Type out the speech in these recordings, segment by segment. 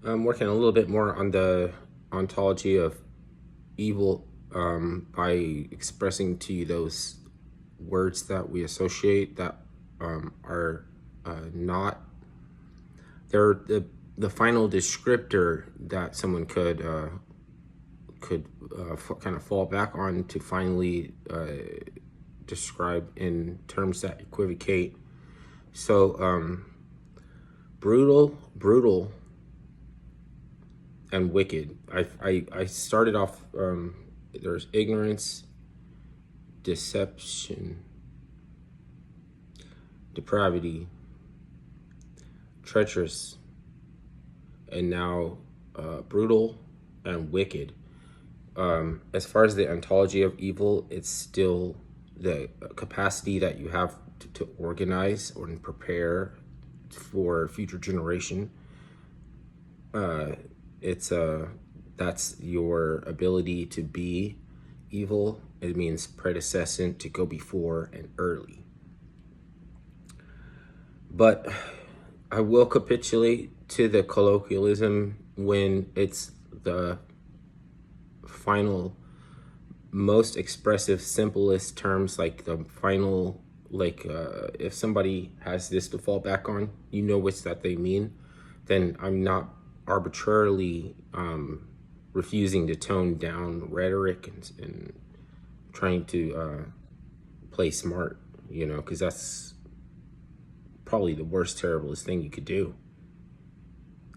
I'm working a little bit more on the ontology of evil by expressing to you those words that we associate that are not, they're the final descriptor that someone could kind of fall back on to finally describe in terms that equivocate. So brutal and wicked. I started off, there's ignorance, deception, depravity, treacherous, and now brutal and wicked. As far as the ontology of evil, it's still the capacity that you have to organize or prepare for future generation. It's that's your ability to be evil. It means predecessor, to go before and early. But I will capitulate to the colloquialism when it's the final, most expressive, simplest terms, like the final, like if somebody has this to fall back on, you know what's that they mean, then I'm not arbitrarily refusing to tone down rhetoric and trying to play smart, you know, because that's probably the worst, terriblest thing you could do.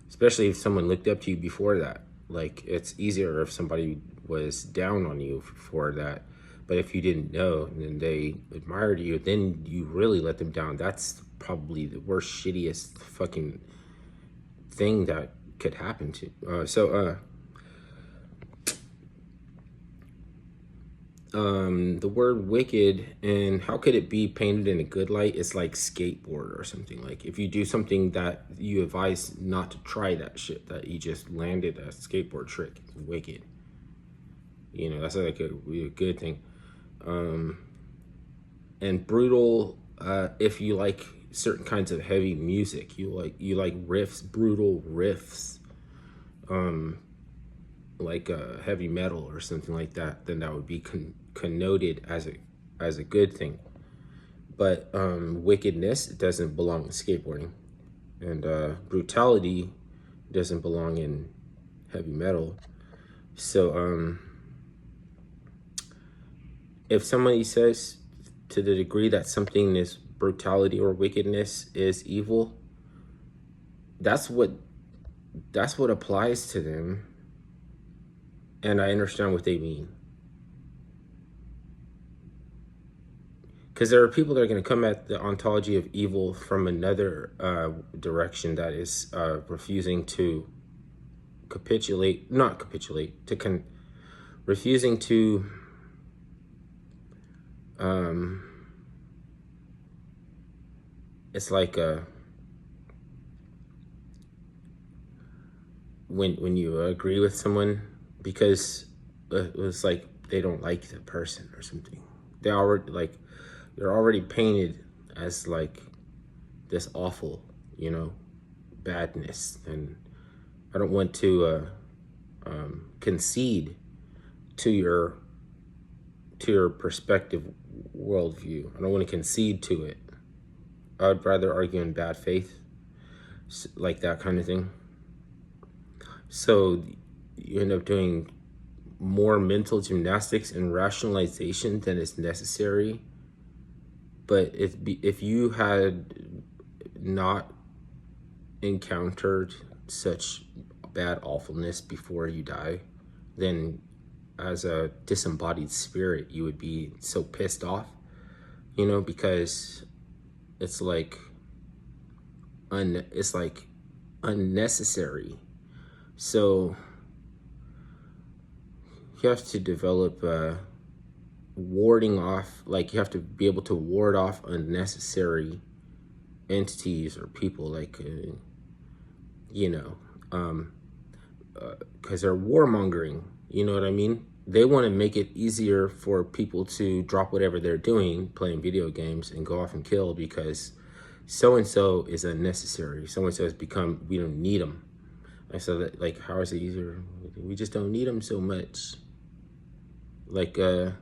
Especially if someone looked up to you before that. Like, it's easier if somebody was down on you for that. But if you didn't know and they admired you, then you really let them down. That's probably the worst, shittiest fucking thing that could happen to the word wicked, and how could it be painted in a good light? It's like skateboard or something. Like if you do something that you advise not to try, that shit that you just landed a skateboard trick, it's wicked. You know, that's like a good thing. And brutal, if you like certain kinds of heavy music, you like riffs, brutal riffs, like heavy metal or something like that, then that would be connoted as a good thing. But wickedness doesn't belong in skateboarding, and brutality doesn't belong in heavy metal. So if somebody says to the degree that something is brutality or wickedness is evil, that's what applies to them, and I understand what they mean. Because there are people that are going to come at the ontology of evil from another direction, that is refusing to refusing to it's like when you agree with someone because it was like they don't like the person or something. They're already painted as like this awful, you know, badness, and I don't want to concede to your perspective worldview. I don't want to concede to it. I'd rather argue in bad faith, like that kind of thing. So you end up doing more mental gymnastics and rationalization than is necessary. But if you had not encountered such bad awfulness before you die, then as a disembodied spirit, you would be so pissed off, you know, because it's like unnecessary. So you have to develop warding off, like you have to be able to ward off unnecessary entities or people, like you know, because they're warmongering, you know what I mean? They want to make it easier for people to drop whatever they're doing, playing video games, and go off and kill because so-and-so is unnecessary. So-and-so has become, we don't need them. I said that, like, how is it easier? We just don't need them so much. Like, that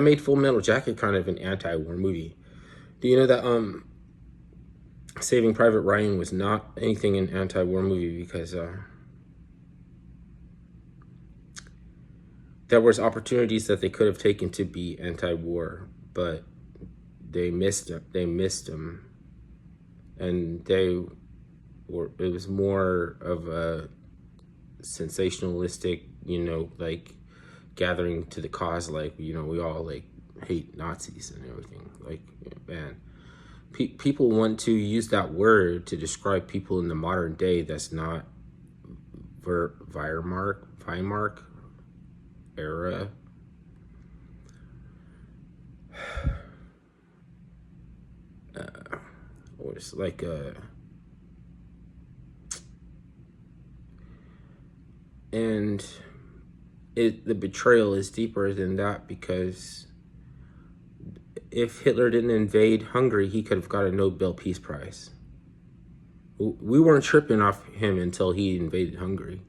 made Full Metal Jacket kind of an anti-war movie. Do you know that Saving Private Ryan was not anything an anti-war movie, because there was opportunities that they could have taken to be anti-war, but they missed them. And it was more of a sensationalistic, like gathering to the cause, like, we all like hate Nazis and everything. Like, man, people want to use that word to describe people in the modern day that's not Weimar era. Or it's like and the betrayal is deeper than that, because if Hitler didn't invade Hungary, he could have got a Nobel Peace Prize. We weren't tripping off him until he invaded Hungary.